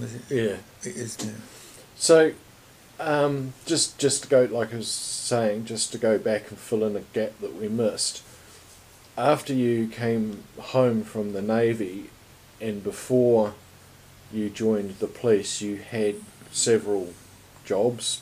is it? Yeah. It is now. So, just to go, like I was saying, just to go back and fill in a gap that we missed. After you came home from the Navy, and before you joined the police, you had several jobs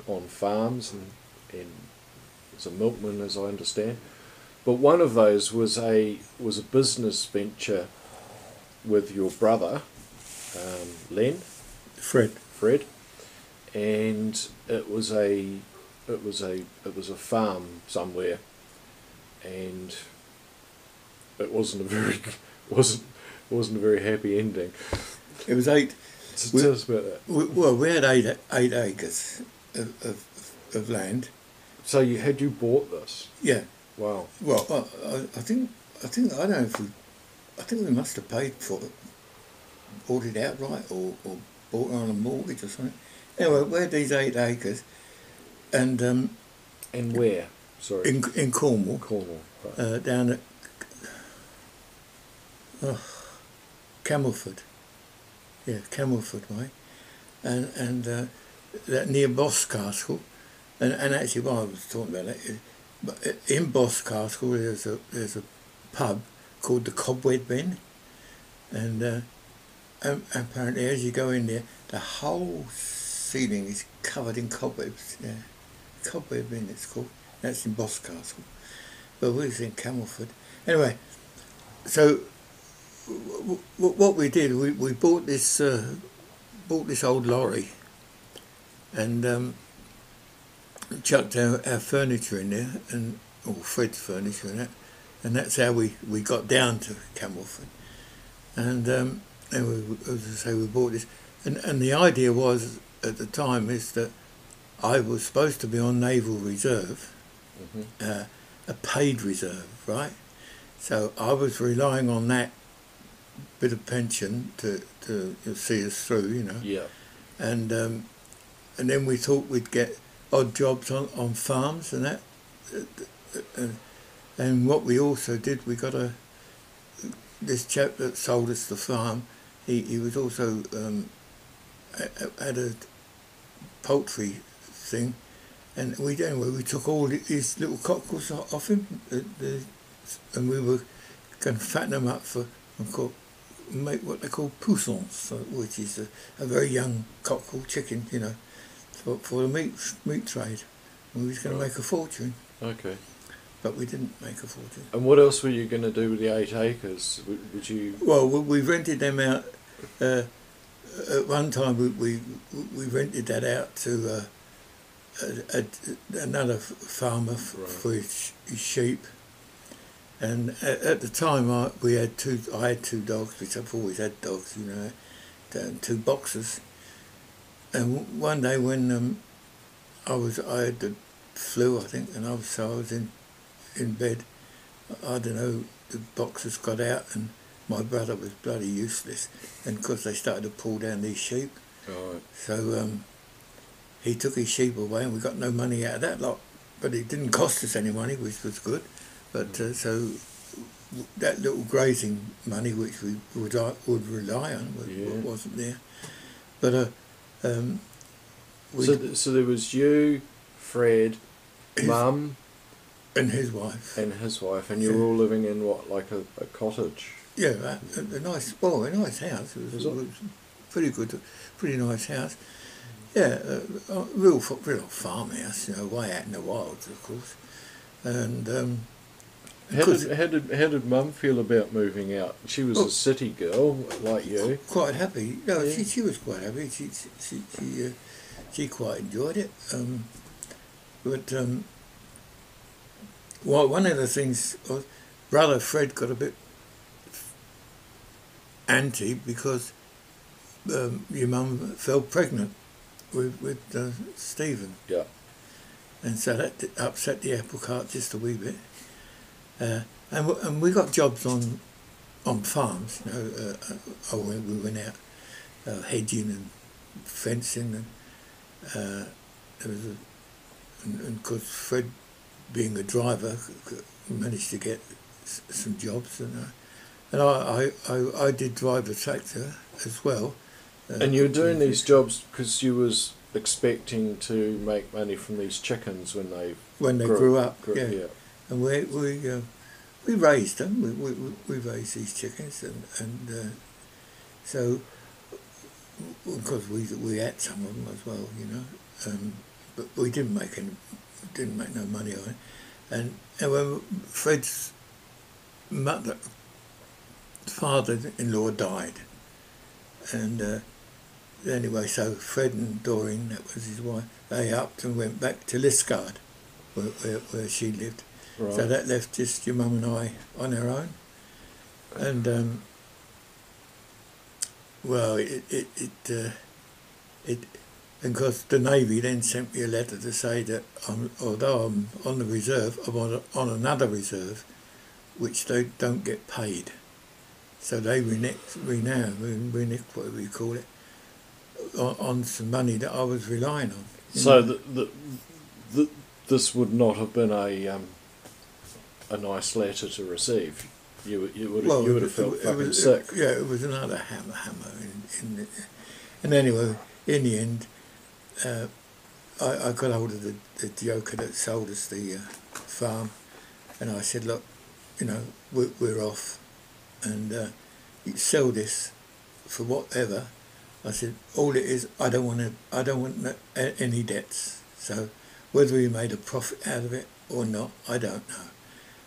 on farms and as a milkman, as I understand. But one of those was a business venture with your brother, Len, Fred. and it was a farm somewhere, and it wasn't a very wasn't a very happy ending. It was 8. So tell us about that. We had 8 acres of land. So you bought this? Yeah. Wow. Well, I think I don't know if I think we must have paid for it, bought it outright, or bought it on a mortgage or something. Anyway, we had these 8 acres, and where? Sorry. in Cornwall. Cornwall. Right. Down at Camelford. Yeah, Camelford way, and that near Boscastle, and actually while I was talking about that, but in Boscastle there's a pub called the Cobweb Inn, and apparently as you go in there, the whole ceiling is covered in cobwebs. Yeah, Cobweb Inn it's called. That's in Boscastle, but we was in Camelford. Anyway, so what we did, we bought this old lorry, and chucked our furniture in there, and Fred's furniture in it, and that's how we got down to Camelford. And we, as I say, we bought this, and the idea was at the time is that I was supposed to be on naval reserve, a paid reserve, right? So I was relying on that bit of pension to see us through, you know. Yeah. And then we thought we'd get odd jobs on farms and that. And what we also did, we got this chap that sold us the farm. He was also had a poultry thing, and we took all his little cockles off him, and we were going to fatten them up for make what they call poussons, which is a very young cockerel chicken, you know, for the meat trade. And we was going to make a fortune. Okay. But we didn't make a fortune. And what else were you going to do with the 8 acres? Would you? Well, we rented them out. At one time, we rented that out to another farmer for his sheep. And at the time, I had 2 dogs, which I've always had dogs, you know, and 2 boxers. And one day when I had the flu, I think, and I was in bed. I don't know, the boxers got out, and my brother was bloody useless, and because they started to pull down these sheep. Right. So he took his sheep away, and we got no money out of that lot, but it didn't cost us any money, which was good. But so that little grazing money, which we would rely on, wasn't there. But so there was you, Fred, Mum, and his wife, and you were all living in what, like a cottage? Yeah, a nice house. It was pretty good, pretty nice house. Yeah, a real farmhouse, you know, way out in the wilds, of course. And how did Mum feel about moving out? She was a city girl like you. Quite happy. No, yeah. she was quite happy. She quite enjoyed it. But one of the things, brother Fred got a bit anti because your mum fell pregnant with Stephen. Yeah. And so that upset the apple cart just a wee bit. And we got jobs on farms, you know. We went out hedging and fencing, and there was and because Fred, being a driver, managed to get some jobs, and I did drive a tractor as well, And you were doing these jobs because you was expecting to make money from these chickens when they grew up. Yeah. And we raised them. We raised these chickens, and so because we ate some of them as well, you know. But we didn't make no money on it. And when Fred's father-in-law died, and anyway, so Fred and Doreen, that was his wife, they upped and went back to Liscard, where she lived. Right. So that left just your mum and I on our own. And well, and because the Navy then sent me a letter to say that although I'm on the reserve, I'm on another reserve, which they don't get paid. So they reneged, whatever you call it, on some money that I was relying on. So this would not have been a nice letter to receive. You would have felt fucking sick. Yeah, it was another hammer. And anyway, in the end, I got hold of the joker that sold us the farm, and I said, look, you know, we're off, and you sell this for whatever. I said, all it is, I don't want any debts. So whether we made a profit out of it or not, I don't know.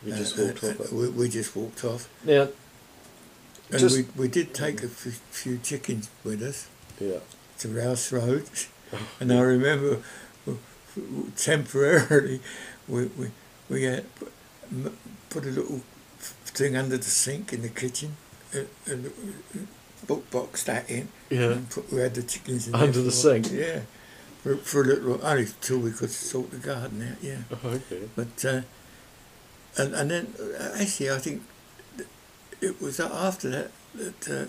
We just walked off. We just walked off. Now, and we did take a few chickens with us. Yeah. To Rouse Road, and I remember temporarily we had put a little thing under the sink in the kitchen, and boxed that in. Yeah. And we had the chickens in under the sink. Yeah. For a little, only till we could sort the garden out. Yeah. Okay. But and then actually I think it was after that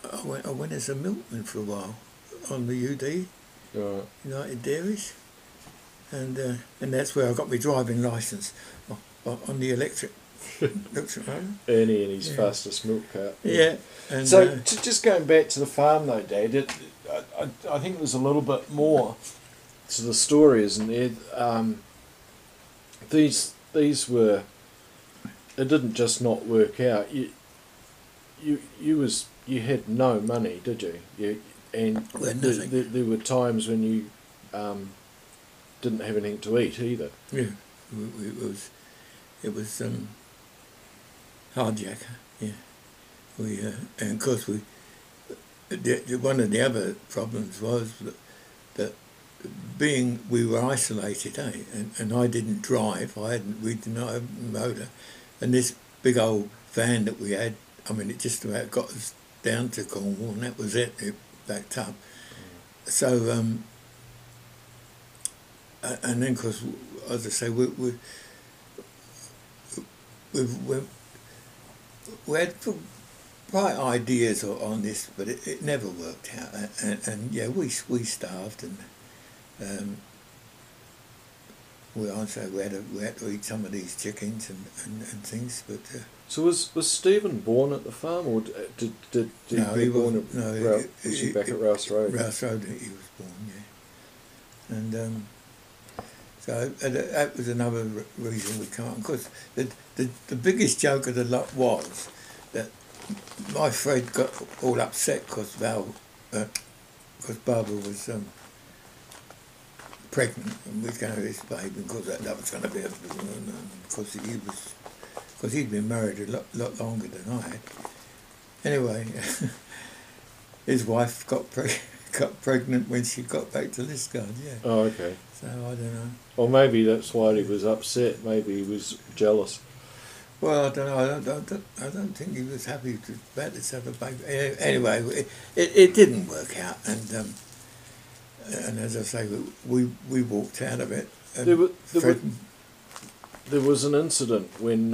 I went as a milkman for a while on the UD, Right. United Dairies, and that's where I got my driving licence on the electric motor. Ernie and his fastest milk cart. Yeah. And so just going back to the farm though, Dad, I think there's a little bit more to the story, isn't there? These were. It didn't just not work out. You had no money, did you? There were times when you didn't have anything to eat either. Yeah, it was hardjacker. Yeah, and of course one of the other problems was that being we were isolated, and I didn't drive. We did not have a motor, and this big old van that we had. I mean, it just about got us down to Cornwall, and that was it. It backed up. So, and then, of course, as I say, we had bright ideas on this, but it never worked out. And yeah, we starved, and we had to eat some of these chickens and things, but. So was Stephen born at the farm, or did no, he born at was he back at Rouse Road? Rouse Road, he was born, yeah. And so that was another reason we can't. Because the biggest joke of the lot was that my Fred got all upset because Barbara was pregnant and we was going to have this baby, because that was going to be because he'd been married a lot longer than I had. Anyway, his wife got pregnant when she got back to Liscard, yeah. Oh, okay. So I don't know. Or maybe that's why he was upset. Maybe he was jealous. Well, I don't know. I don't think he was happy about this have a baby. Anyway, it didn't work out, and as I say, we walked out of it. There was an incident when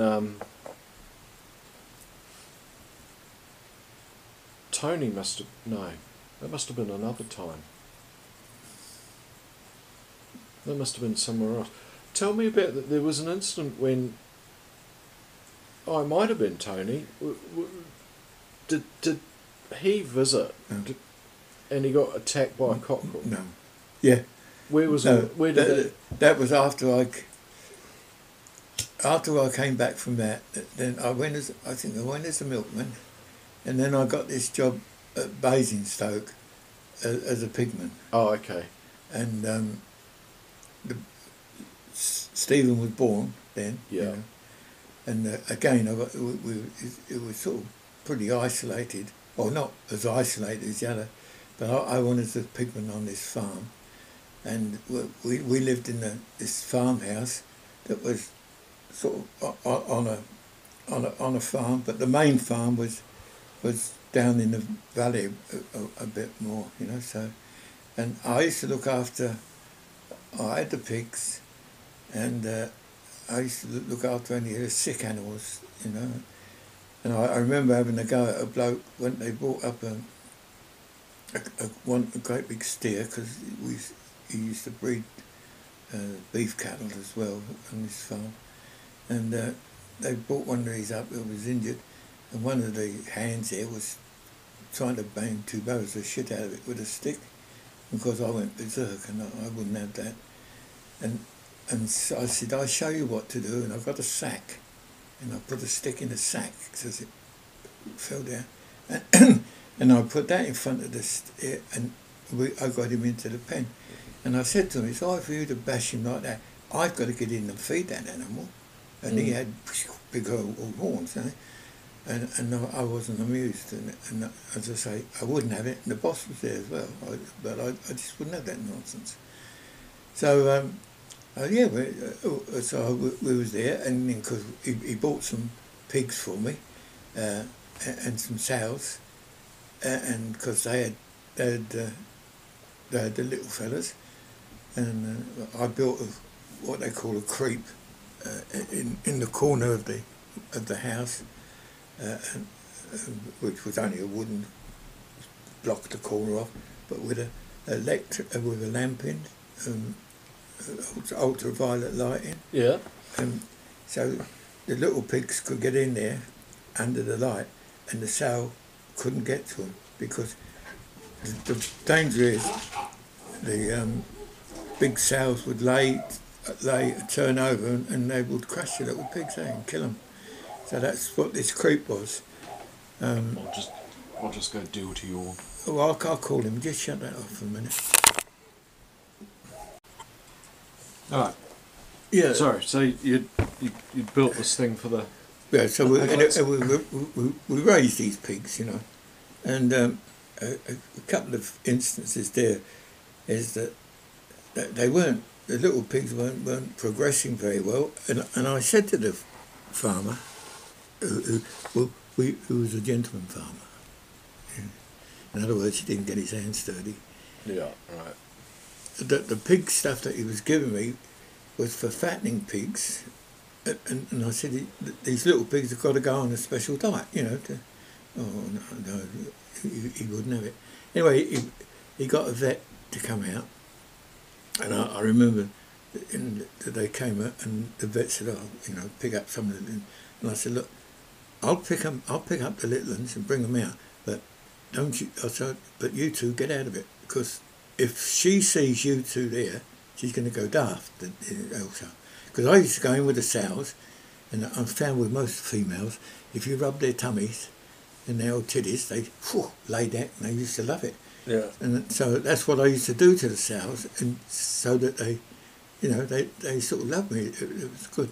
Tony that must have been another time. That must have been somewhere else. Tell me about that. There was an incident when. Oh, it might have been Tony. Did he visit and he got attacked by a cockerel? No. Yeah. Where was No, where did that? that was after I came back from that. Then I went as a milkman, and then I got this job at Basingstoke as a pigman. Oh, okay. And Stephen was born then. Yeah. You know, and again, it was sort of pretty isolated. Well, not as isolated as the other, but I wanted to pigman on this farm, and we lived in this farmhouse that was sort of on a farm, but the main farm was down in the valley a bit more, you know. So, and I used to look after. I had the pigs, and I used to look after any of the sick animals, you know. And I remember having a go at a bloke when they brought up a great big steer, because he used to breed beef cattle as well on this farm, and they brought one of these up that was injured, and one of the hands there was trying to bang two barrels of shit out of it with a stick, because I went berserk and I wouldn't have that, and so I said, I'll show you what to do, and I got a sack, and I put a stick in the sack as it fell down, and I put that in front of the steer, and I got him into the pen, and I said to him, it's hard for you to bash him like that, I've got to get in and feed that animal, and he had big old horns, you know? And I wasn't amused, and as I say, I wouldn't have it, and the boss was there as well, but I just wouldn't have that nonsense. So so we was there, and because he bought some pigs for me, and some sows, and because they had the little fellas, and I built what they call a creep in the corner of the house. Which was only a wooden block to corner off, but with with a lamp in, ultraviolet lighting. Yeah. And so the little pigs could get in there under the light, and the sow couldn't get to them, because the danger is the big sows would turn over, and they would crush the little pigs and kill them. So that's what this creep was. I'll just go deal to your... Well, I'll call him. Just shut that off for a minute. All right. Yeah. Sorry. So you built this thing for the... Yeah. So we raised these pigs, you know, and a couple of instances there is that the little pigs weren't progressing very well, and I said to the farmer, who was a gentleman farmer. Yeah. In other words, he didn't get his hands dirty. Yeah, right. The pig stuff that he was giving me was for fattening pigs, and I said, these little pigs have got to go on a special diet, you know. No, he wouldn't have it. Anyway, he got a vet to come out, and I remember that they came out, and the vet said, pick up some of them, and I said, look, I'll pick up the little ones and bring them out, but don't you? I said, but you two get out of it, because if she sees you two there, she's going to go daft. Also, because I used to go in with the sows, and I found with most females, if you rub their tummies and their old titties, they lay down, and they used to love it. Yeah. And so that's what I used to do to the sows, and so that they sort of loved me. It was good.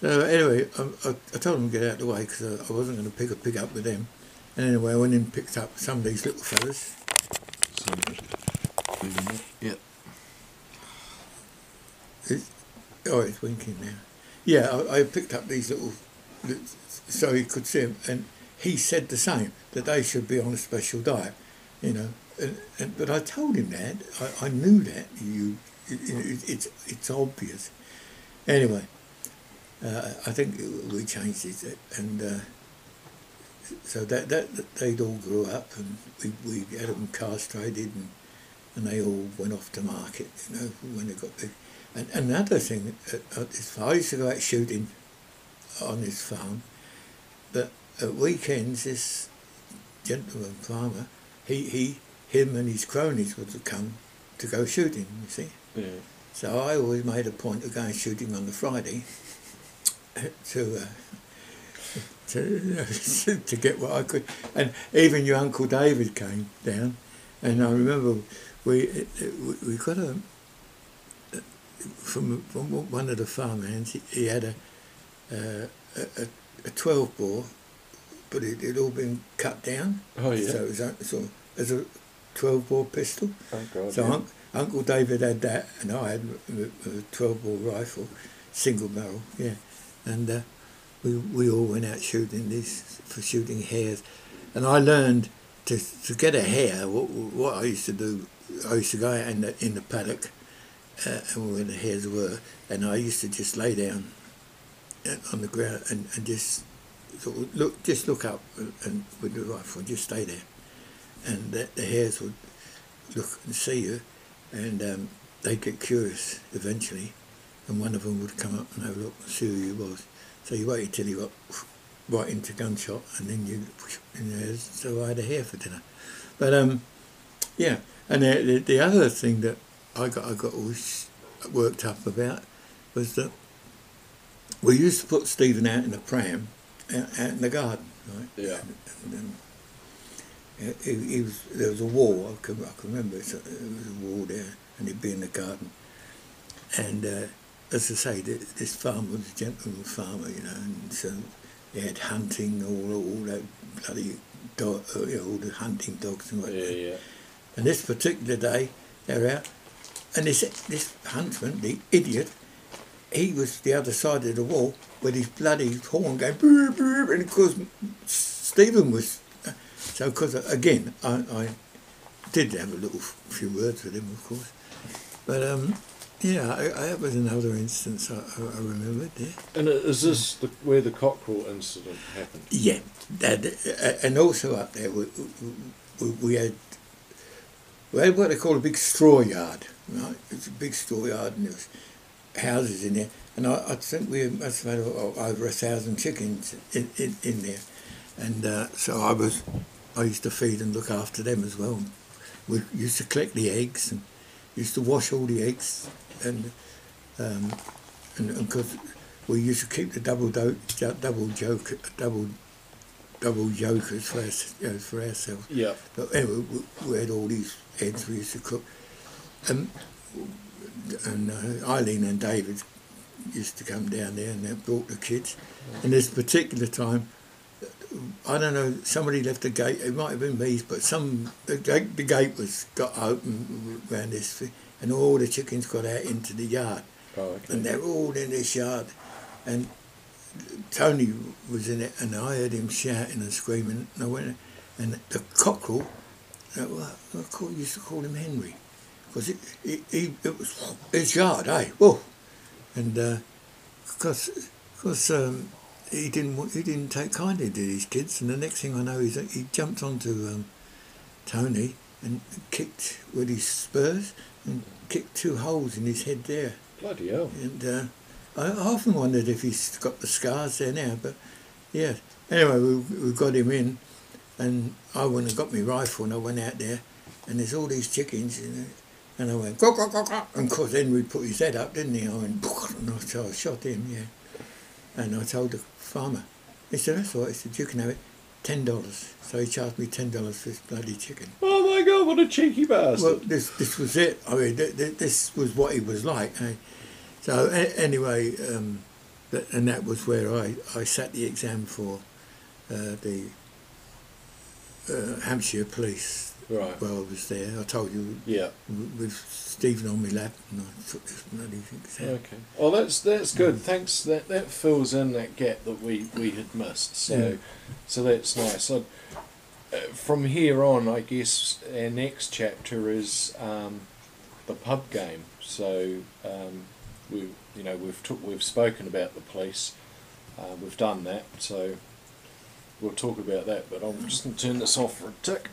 So anyway, I told them to get out of the way, because I wasn't going to pick a pig up with them. And anyway, I went in and picked up some of these little fellas. Yeah. It's winking now. Yeah, I picked up these little, so he could see them, and he said the same, that they should be on a special diet, you know. But I told him that. I knew that. It's obvious. Anyway. I think we changed it, and so that they'd all grew up, and we had them castrated, and they all went off to market, you know, when they got big. And another thing, I used to go out shooting on this farm, but at weekends gentleman farmer, him and his cronies would come to go shooting, you see. Yeah. So I always made a point of going shooting on the Friday to to get what I could. And even your Uncle David came down, and I remember we got from one of the farmhands. He had a 12 bore, but it had all been cut down. Oh yeah. So it was sort of as a 12 bore pistol. Oh God. So Yeah. Uncle David had that, and I had a 12 bore rifle, single barrel. Yeah, and we all went out shooting shooting hares, and I learned to get a hare. What I used to do, I used to go out in the paddock, and where the hares were, and I used to just lay down on the ground and just sort of look up and with the rifle and just stay there, and the hares would look and see you, and they'd get curious eventually, and one of them would come up and have a look and see who you was. So you waited till you got right into gunshot, and then so I had a hare for dinner. But yeah, and the other thing that I got always worked up about was that we used to put Stephen out in a pram out in the garden, right? Yeah. And, there was a wall. I can remember there was a wall there, and he'd be in the garden. And as I say, this farmer was a gentleman farmer, you know, and so he had hunting, all that bloody dog, all the hunting dogs and whatnot. Yeah, yeah. And this particular day, they're out, and this huntsman, the idiot, he was the other side of the wall with his bloody horn going, brr, brr, and of course Stephen was. So, because again, I did have a little few words with him, of course, but yeah, that was another instance I remembered. Yeah. And is this where the cockerel incident happened? Yeah, and also up there we had what they call a big straw yard, right? It's a big straw yard, and there was houses in there, and I think we must have had over 1,000 chickens in there, and so I used to feed and look after them as well. We used to collect the eggs and used to wash all the eggs, and because we used to keep the double yolkers for ourselves. Yeah. But anyway, we had all these eggs we used to cook, and Eileen and David used to come down there and they brought the kids. And this particular time, I don't know, somebody left the gate, it might have been me, but the gate got open around this thing, and all the chickens got out into the yard. Oh, okay. And they're all in this yard. And Tony was in it, and I heard him shouting and screaming, and I went, and the cockerel, I used to call him Henry, because it was his yard, eh? Whoa! And because he didn't take kindly to these kids, and the next thing I know is that he jumped onto Tony and kicked with his spurs and kicked 2 holes in his head there. Bloody hell. And I often wondered if he's got the scars there now, but yeah. Anyway, we got him in, and I went and got my rifle, and I went out there, and there's all these chickens, you know, and I went, "Gok, gok, gok, gok." And of course Henry put his head up, didn't he? I went, and I shot him, yeah. And I told the farmer, he said, "That's all right," he said, "you can have it, $10. So he charged me $10 for this bloody chicken. Oh my God, what a cheeky bastard. Well, this was it. I mean, this was what he was like. Eh? So anyway, and that was where I sat the exam for the Hampshire Police. Right. While I was there, I told you. Yeah. With Stephen on my lap, and I took this bloody exam. Okay. Well, that's good. Thanks. That fills in that gap that we had missed. So, so that's nice. So, from here on, I guess our next chapter is the pub game. So we've spoken about the police. We've done that. So we'll talk about that. But I'm just going to turn this off for a tick.